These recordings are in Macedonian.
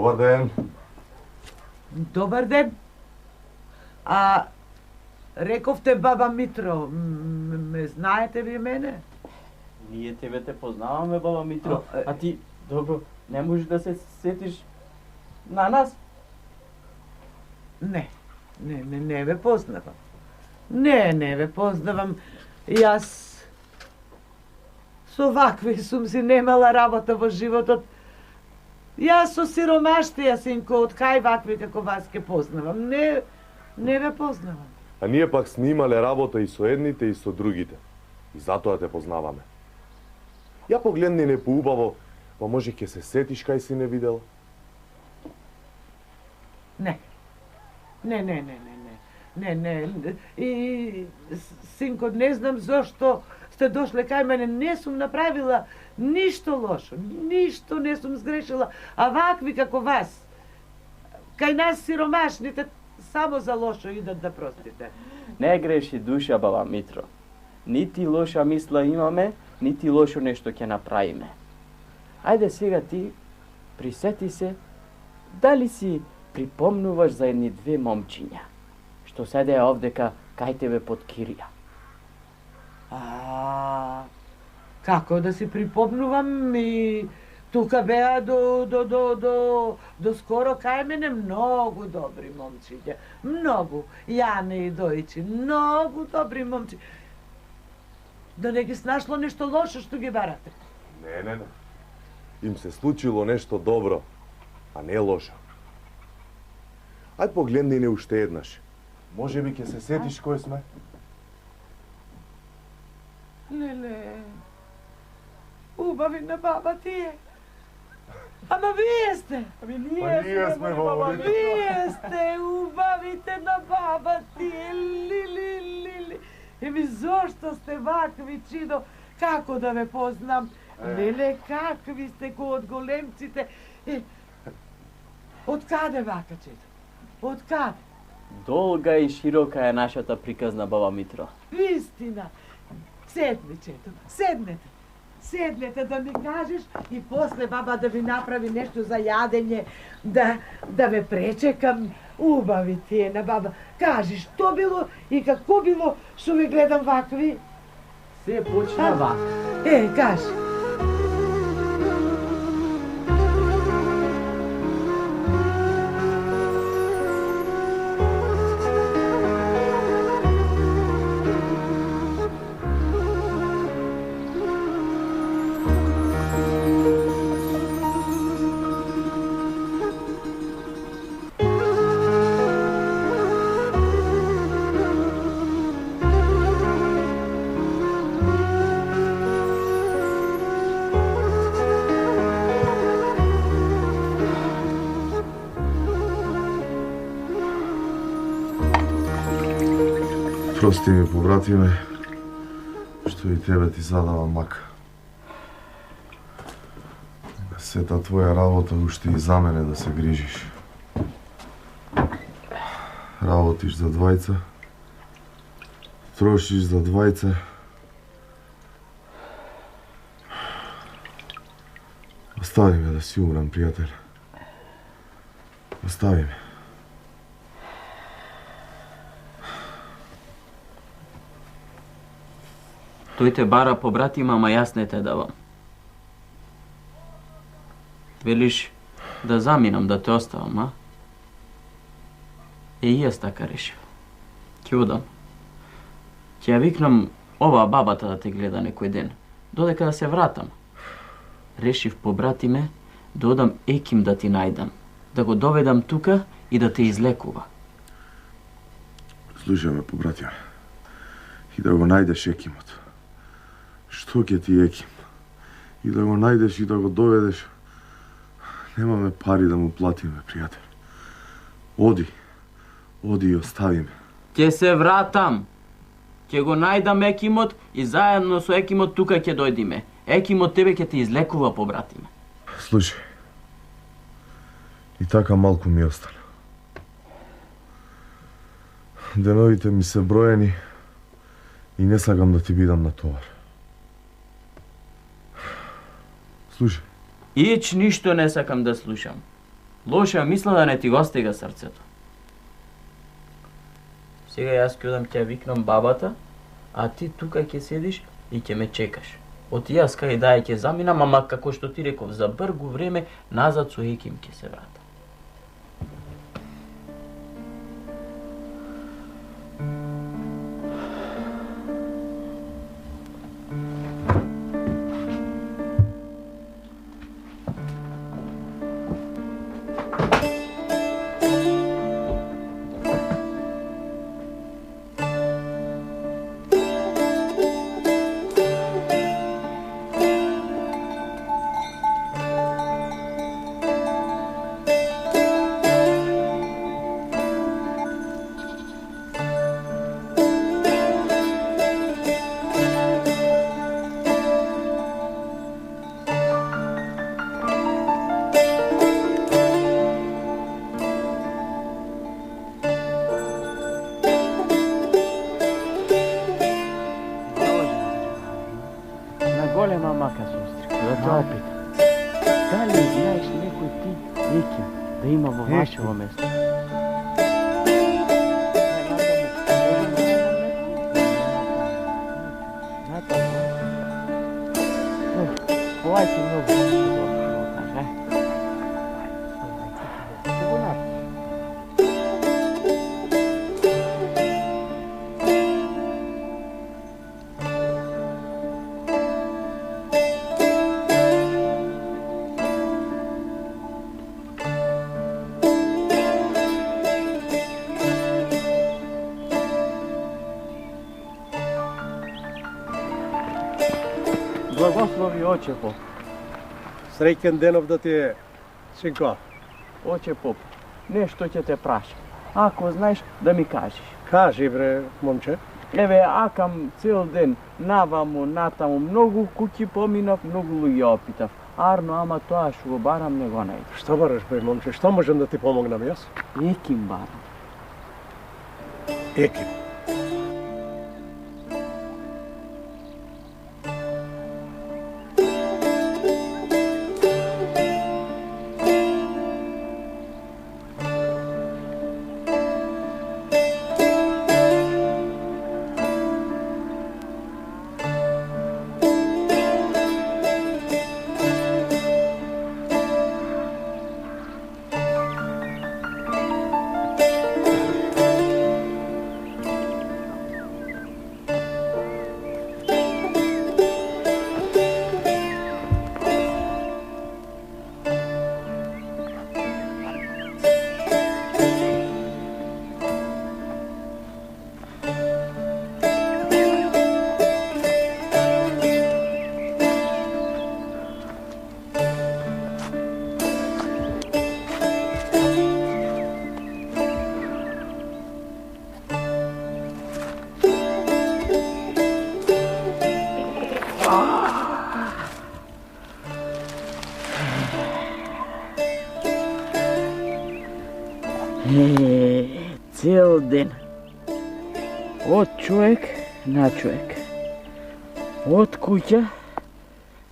Добар ден. Добар ден. А рековте баба Митро, ме знаете ви мене? Ние тебе те познаваме, баба Митро, а ти, добро, не можеш да се сетиш на нас? Не ве познавам. Не ве познавам. Јас со вакви сум си немала работа во животот. Јас со сиромаштија, синко, од кај вакви како вас ке познавам. Не ве познавам. А ние пак снимале работа и со едните и со другите. И затоа те познаваме. Ја погледни не поубаво, па може ќе се сетиш кај си не видела? Не. И, синко, не знам зошто сте дошле кај мене. Не сум направила ништо лошо. Ништо не сум сгрешила. А вакви како вас, кај нас сиромашните, само за лошо идат да простите. Не греши душа, баба Митро. Нити лоша мисла имаме, нити лошо нешто ќе направиме. Ајде сега ти, присети се, дали си припомнуваш за едни две момчиња, што седеа овдека кај тебе под кирија? Како да си припомнувам, и тука беа до скоро кај мене многу добри момчиња. Многу. Јане и Дојчи, многу добри момчиња. Да не ги снашло нешто лошо што ги барате? Не. Им се случило нешто добро, а не лошо. Ај погледни не уште еднаш. Може би ќе се сетиш кој сме? Леле, убави на баба тие. Ама вие сте. Ние сме, баба Митро. Вие сте убавите на баба тие. Лили. Еми зошто сте вакви, Чидо? Како да ве познам? Леле, какви сте ко од големците. Од каде вака, Чидо? Од каде? Долга и широка е нашата приказна, баба Митро. Вистина. Седни, Чето, седнете. Седнете да ми кажеш и после баба да ви направи нешто за јадење, да ве пречекам. Убави тие на баба. Кажи што било и како било што ве гледам вакви. Се почна вака. Кажи. Прости ми, побратиме, што и тебе ти задавам мака. Сета твоја работа уште и за мене да се грижиш. Работиш за двајца, трошиш за двајца. Остави ме да си умрам, пријател. Остави ме. Тој те бара побратима, ама јас не те давам. Велиш да заминам, да те оставам, а? И јас така решив. Ќе одам. Ќе ја викнам оваа бабата да те гледа некој ден, додека да се вратам. Решив, побратиме, да одам еким да ти најдам, да го доведам тука и да те излекува. Слушај ме, побратиме, и да го најдеш екимот. Што ќе ти еким? И да го најдеш и да го доведеш. Немаме пари да му платиме, пријател. Оди и остави ме. Ќе се вратам. Ќе го најдам екимот и заедно со екимот тука ќе дојдиме. Екимот тебе ќе те излекува, побратиме. Слушај, и така малку ми остана. Деновите ми се броени и не сакам да ти бидам на товар. Слушај. Ич ништо не сакам да слушам. Лоша мисла да не ти го стига срцето. Сега јас ќе одам ќе викнам бабата, а ти тука ќе седиш и ќе ме чекаш. Оти јас кај дај ќе заминам, ама како што ти реков, за бргу време назад со Еким ќе се врата. Голема мака сестри, да те опитам. Дали знаеш некој ти, Еким, да има во вашево место? Ова ти многу. Благослови оче поп. Среќен денов да ти е, синко. Оче поп, нешто ќе те прашам. Ако знаеш да ми кажеш. Кажи бре, момче. Еве, акам цел ден, наваму, натаму, многу куќи поминав, многу луѓе опитав. Арно, ама тоа што го барам не го најдеш. Што бараш бре, момче? Што можам да ти помогнам јас? Еким барам. Еким. Цел ден. Од човек на човек. Од куќа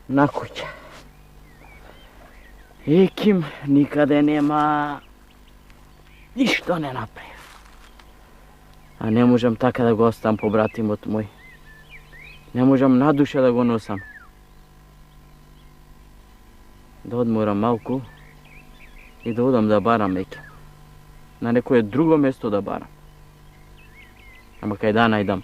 на куќа. Еким никаде нема, ништо не направи. А не можам така да го оставам по братимот мој. Не можам на душа да го носам. Да одморам малку и да одам да барам Еким. На некое друго место да барам. Ама кај да најдам?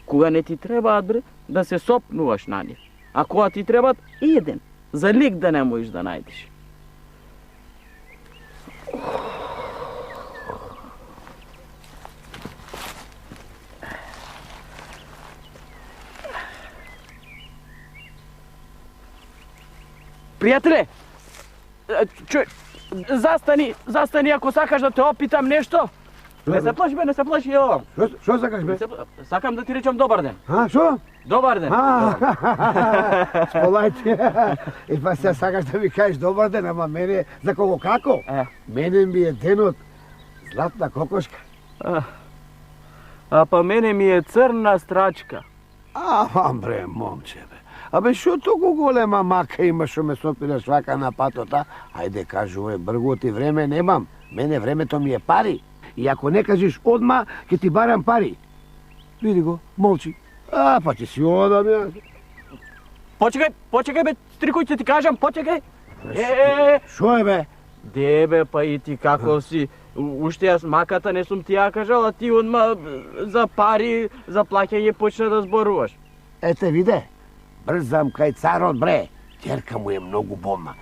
Кога не ти требаат, бре, да се сопнуваш на нив. А кога ти требаат, еден. За лик да не можеш да најдеш. Пријателе, застани ако сакаш да те опитам нешто. Не се плаши бе, не се плаши, ево. Што сакаш бе? Сакам да ти речам добар ден. Што? Добар ден. Сполајте. И па се сакаш да ми кажеш добар ден, ама мене за кого како? Мене ми е денот златна кокошка. А па мене ми е црна страчка. Ама бре, момче бе. Абе, шо толку голема мака има што ме сопираш вака на патота? Ајде, кажувај, бргот и време немам. Мене времето ми е пари. И ако не кажеш одма, ќе ти барам пари. Види го, молчи. А, па ќе си одам јас. Почекај бе, Стрикој, ќе ти кажам, почекај. Шо е бе? Де бе, па и ти како си? Уште јас маката не сум ти ја кажал, а ти одма за пари, за плаќање почна да зборуваш. Ете, виде, брзам кај царот, бре. Ќерка му е многу болна.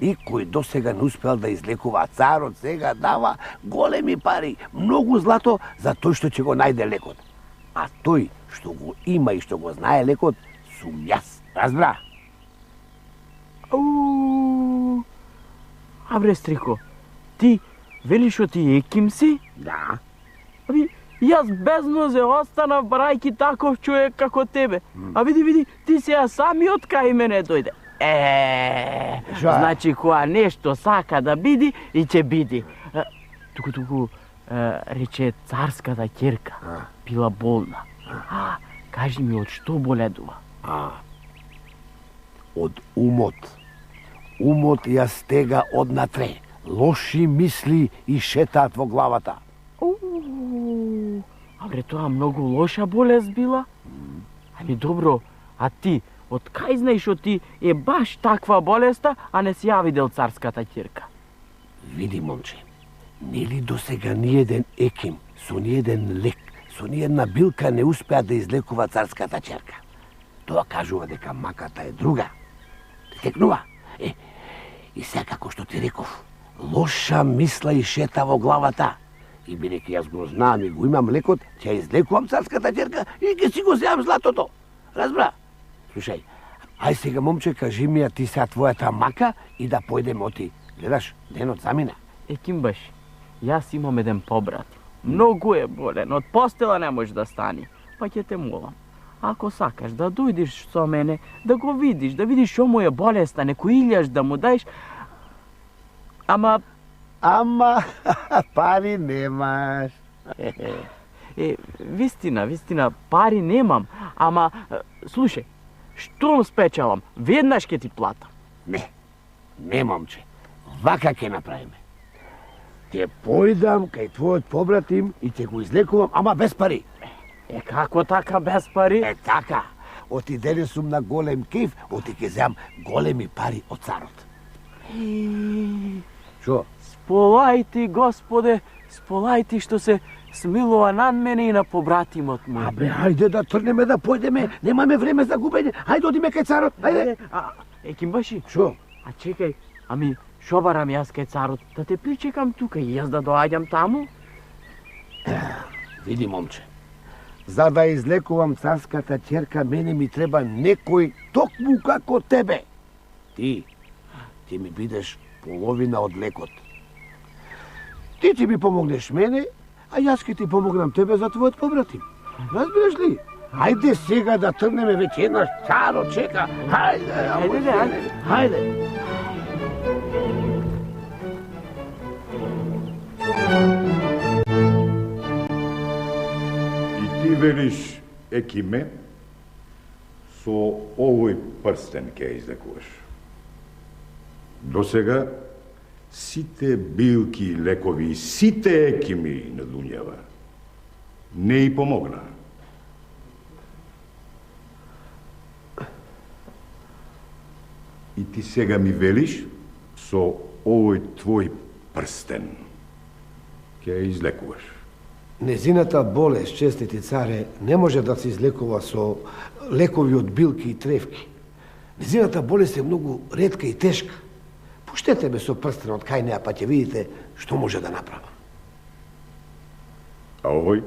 Никој досега не успел да излекува. Царот сега дава големи пари, многу злато за тој што ќе го најде лекот. А тој што го има и што го знае лекот, сум јас. Разбра? А бре, Стрико, ти велиш што ти еким си? Да. Аби, јас без нозе остана барајки таков човек како тебе. А види, ти сега самиот кај мене дојде. Значи кога нешто сака да биди и ќе биди. Туку рече царската ќерка била болна. Кажи ми, од што боледува? Од умот. Умот ја стега однатре. Лоши мисли и шетаат во главата. А бре, тоа многу лоша болест била? Ами добро, а ти, од кај знаеш што ти е баш таква болеста, а не си ја видел царската ќерка? Види, момче, нели досега ниеден еким, со ниеден лек, со ниедна билка не успеа да излекува царската ќерка. Тоа кажува дека маката е друга. Текнува. И сега како што ти реков, лоша мисла и шета во главата. И бидејќи јас го знам и го имам лекот, ќе излекувам царската ќерка и ќе си го земам златото. Разбра? Слушај, ај сега, момче, кажи ми ја ти сега твојата мака и да појдеме оти. Гледаш, денот замина. Кимбаш, јас имам еден побрат. Многу е болен, од постела не може да стани. Па ќе те молам, ако сакаш да дојдеш со мене, да го видиш, да видиш што му е болеста, некој илјаш да му даеш. Ама, пари немаш. вистина, пари немам, ама, слушај, што спечалам, веднаш ќе ти платам. Не, момче, вака ќе направиме. Ќе појдам кај твојот побратим и ќе го излекувам, ама без пари. Како така без пари? Така, оти денес сум на голем кеф, оти ќе земам големи пари од царот. Шо? Сполај ти, Господе, сполај ти што се смилува над мене и на побратимот мој. Абе, хајде да тргнеме да појдеме, немаме време за губење. Хајде одиме кај царот, хајде. Кимбаши? Шо? А чекај, ами шо барам јас кај царот? Да те причекам тука и јас да доаѓам таму? Види, момче, за да излекувам царската ќерка, мене ми треба некој токму како тебе. Ти ми бидеш половина од лекот. Ти ќе ми помогнеш мене, а јас ќе ти помогнам тебе за твојот побратим. Разбираш ли? Хајде сега да тргнеме, веќе еднаш царот чека. Хајде. И ти велиш, Екиме, со овој прстен ќе излекуваш. Досега, сите билки, лекови, сите екими на дуњава не и помогна. И ти сега ми велиш, со овој твој прстен ќе излекуваш. Незината болест, честити царе, не може да се излекува со лекови од билки и тревки. Незината болест е многу ретка и тешка. Пуштете ме со прстенот кај неа, па ќе видите што може да направам. А овој,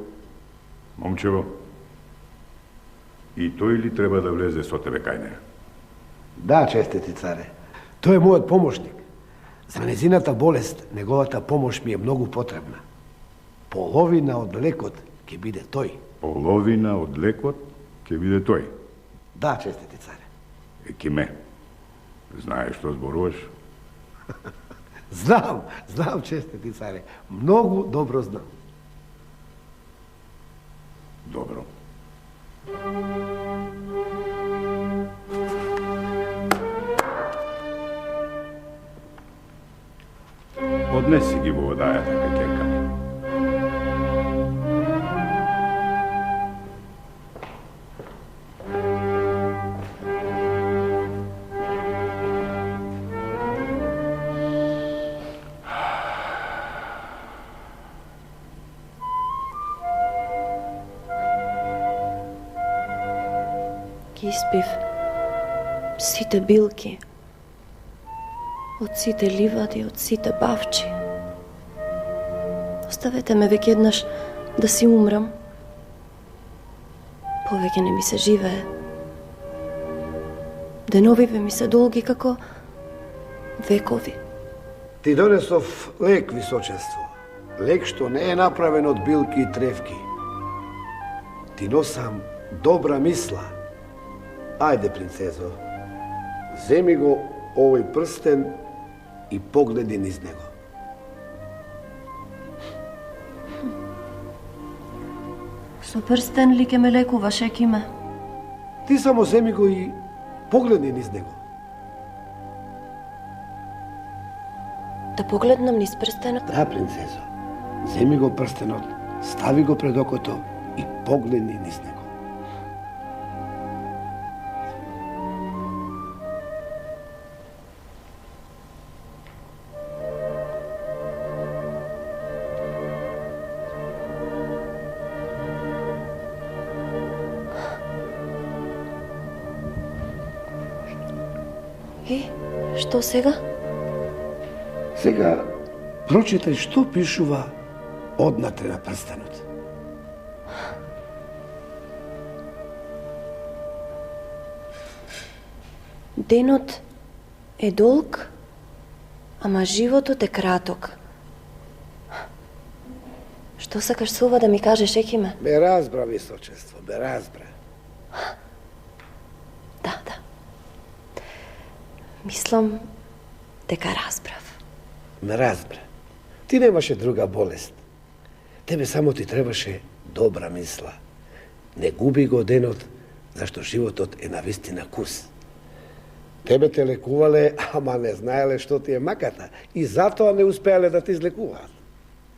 момчево, и тој ли треба да влезе со тебе кај неа? Да, честити царе. Тој е мојот помошник. За незината болест, неговата помош ми е многу потребна. Половина од лекот ќе биде тој. Половина од лекот ќе биде тој. Да, честити царе. Екиме, знаеш што зборуваш? Знам, честити царе. Многу добро знам. Добро. Однеси ги во водајата кај ќерка ми. Ги испив сите билки, од сите ливади, од сите бавчи. Оставете ме веќе еднаш да си умрам. Повеќе не ми се живее. Деновиве ми се долги како векови. Ти донесов лек, височество. Лек што не е направен од билки и тревки. Ти носам добра мисла. Ајде, принцезо, земи го овој прстен и погледи низ него. Со прстен ли ке ме лекуваш, Екиме? Ти само земи го и погледни низ него. Да погледнам низ прстенот? Да, принцезо. Земи го прстенот, стави го пред окото и погледни низ него. И, што сега? Сега прочитај што пишува однатре на прстенот. Денот е долг, ама животот е краток. Што сакаш со ова да ми кажеш, Екиме? Ме разбра, височество, ме разбра. Да. Мислам дека разбрав. Ме разбра. Ти немаше друга болест. Тебе само ти требаше добра мисла. Не губи го денот, зашто животот е навистина кус. Тебе те лекувале, ама не знаеле што ти е маката и затоа не успеале да те излекуваат.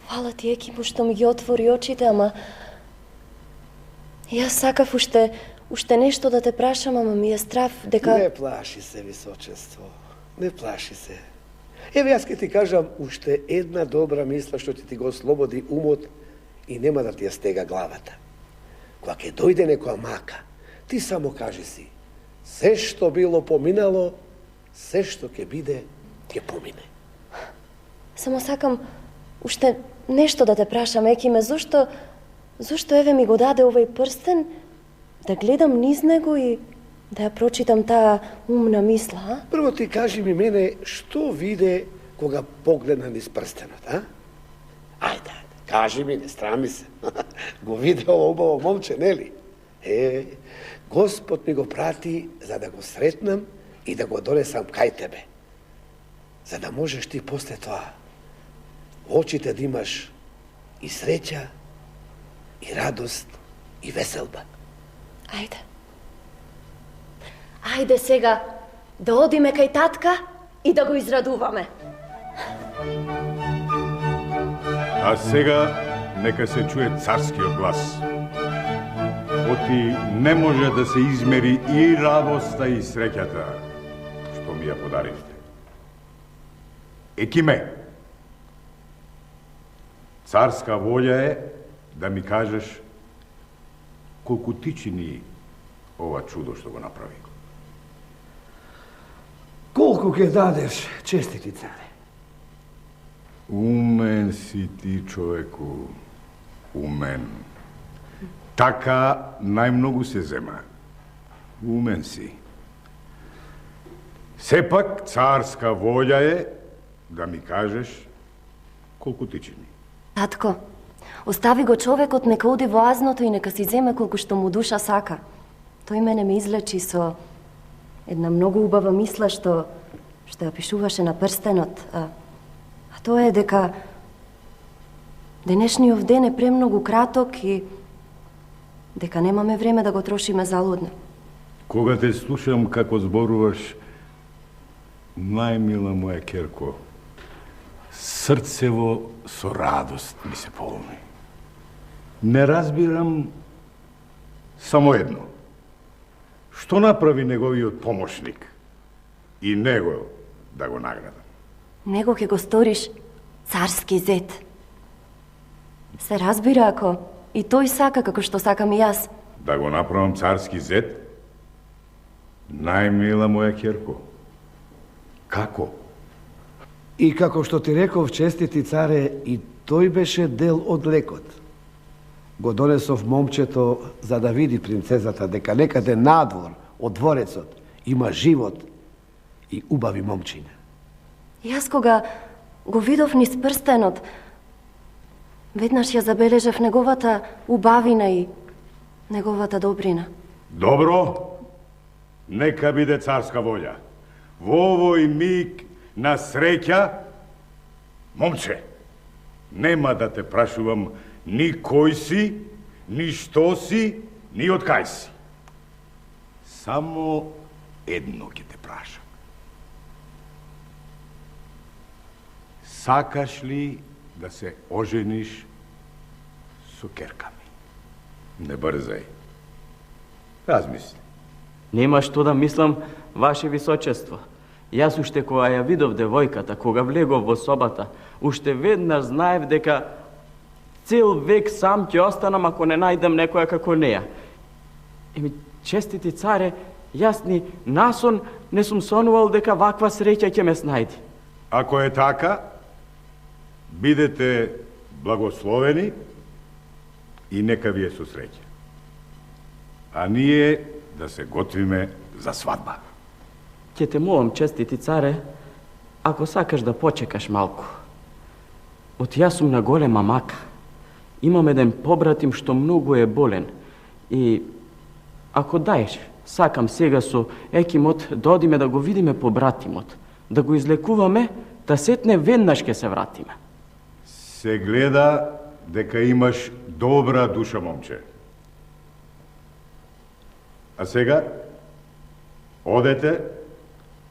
Фала ти, Екипо, што ми ги отвори очите, ама јас сакав уште нешто да те прашам, ама ми е страв дека... Не плаши се, височество. Не плаши се. Еве, јас ке ти кажам уште една добра мисла што ти го ослободи умот и нема да ти ја стега главата. Кога ќе дојде некоја мака, ти само кажи си: се што било поминало, се што ќе биде, ќе помине. Само сакам уште нешто да те прашам, Екиме, зошто еве ми го даде овој прстен, да гледам низ него и да ја прочитам таа умна мисла, а? Прво ти кажи ми мене што виде кога погледна низ прстенот, а? Ајде, кажи ми, не страми се. Го виде ово убаво момче, нели? Господ ми го прати за да го сретнам и да го донесам кај тебе. За да можеш ти после тоа очите да имаш и среќа, и радост, и веселба. Ајде сега да одиме кај татка и да го израдуваме. А сега нека се чуе царскиот глас. Оти не може да се измери и радоста и среќата што ми ја подаривте. Екиме, царска волја е да ми кажеш колку ти чини ова чудо што го направи. Колку ќе дадеш, честити царе? Умен си ти, човеку, умен. Така најмногу се зема. Умен си. Сепак царска волја е да ми кажеш колку ти чини. Татко, остави го човекот, нека оди во азното и нека си земе колку што му душа сака. Тој мене ме излечи со една многу убава мисла што ја пишуваше на прстенот. А тоа е дека денешниот ден е премногу краток и дека немаме време да го трошиме залудно. Кога те слушам како зборуваш, најмила моја керко, Срцево со радост ми се полни. Не разбирам само едно. Што направи неговиот помошник и него да го наградам? Него ќе го сториш царски зет. Се разбира ако и тој сака како што сакам и јас. Да го направам царски зет? Најмила моја ќерко. Како? И како што ти реков, честити царе, и тој беше дел од лекот. Го донесов момчето за да види принцезата дека некаде надвор од дворецот има живот и убави момчине. Јас кога го видов низ прстенот, веднаш ја забележав неговата убавина и неговата добрина. Добро, нека биде царска волја. Во овој миг на среќа, момче, нема да те прашувам ни кој си, ни што си, ни од кај си. Само едно ќе те прашам. Сакаш ли да се ожениш со ќерка ми? Не брзај. Размисли. Нема што да мислам, ваше височество. Јас уште кога ја видов девојката, кога влегов во собата, уште веднаш знаев дека цел век сам ќе останам ако не најдам некоја како неја. Еми, честити царе, јас ни насон не сум сонувал дека ваква среќа ќе ме снајди. Ако е така, бидете благословени и нека ви е со среќа. А ние да се готвиме за свадба. Ќе те молам, честити царе, ако сакаш да почекаш малку. Од јас сум на голема мака. Имам еден побратим што многу е болен. И ако даеш, сакам сега со екимот да одиме да го видиме побратимот, да го излекуваме, да сетне веднаш ќе се вратиме. Се гледа дека имаш добра душа, момче. А сега, одете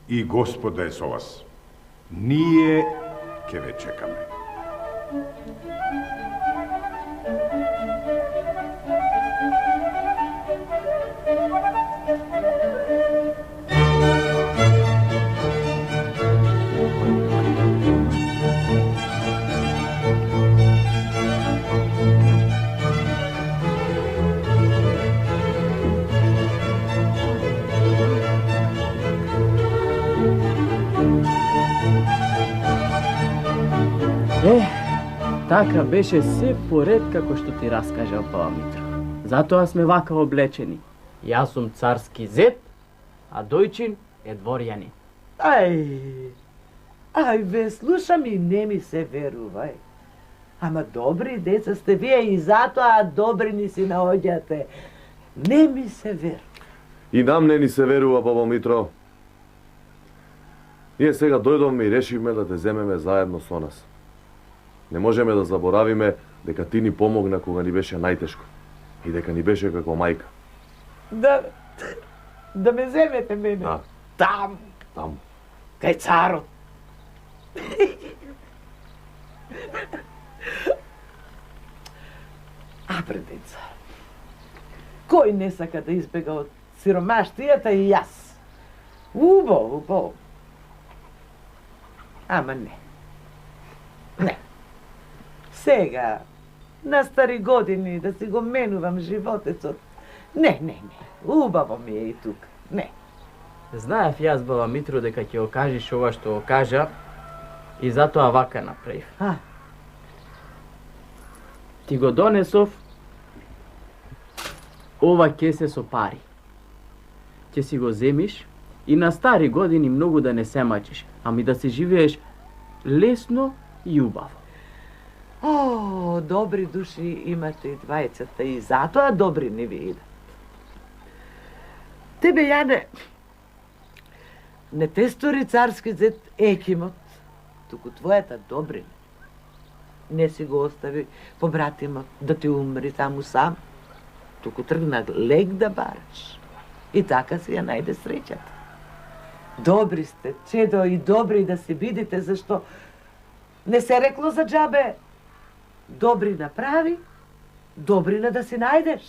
и Господ да е со вас. Ние ќе ве чекаме. Така беше се поред како што ти раскажав, баба Митро. Затоа сме вака облечени. Јас сум царски зет, а дојчин е дворјанин. Ај, ве слушам и не ми се верувај. Ама добри деца сте вие и затоа добри ни си наоѓате. Не ми се верува. И нам не ни се верува, баба Митро. Ние сега дојдовме и решивме да те земеме заедно со нас. Не можеме да заборавиме дека ти ни помогна кога ни беше најтешко и дека ни беше како мајка. Да ме земете мене? Да. Там. Кај царот. Деца. Кој не сака да избега од сиромаштијата и јас? Убаво. Ама не. Сега, на стари години, да си го менувам животецот. Не. Убаво ми е и тука. Не. Знаев јас, баба Митро, дека ќе окажеш ова што окажа и затоа вака направив. Ти го донесов ова кесе со пари. Ќе си го земиш и на стари години многу да не се мачиш, ами да си живееш лесно и убаво. Добри души имате и двајцата и затоа добри не ви идат. Тебе, Јане, не те стори царски зет екимот, туку твојата добрина. Не си го остави побратимот да ти умри таму сам, туку тргна лек да бараш. И така си ја најде среќата. Добри сте, чедо, и добри да се бидите, зашто Не се рекло за джабе. Добрина прави, добрина да си најдеш.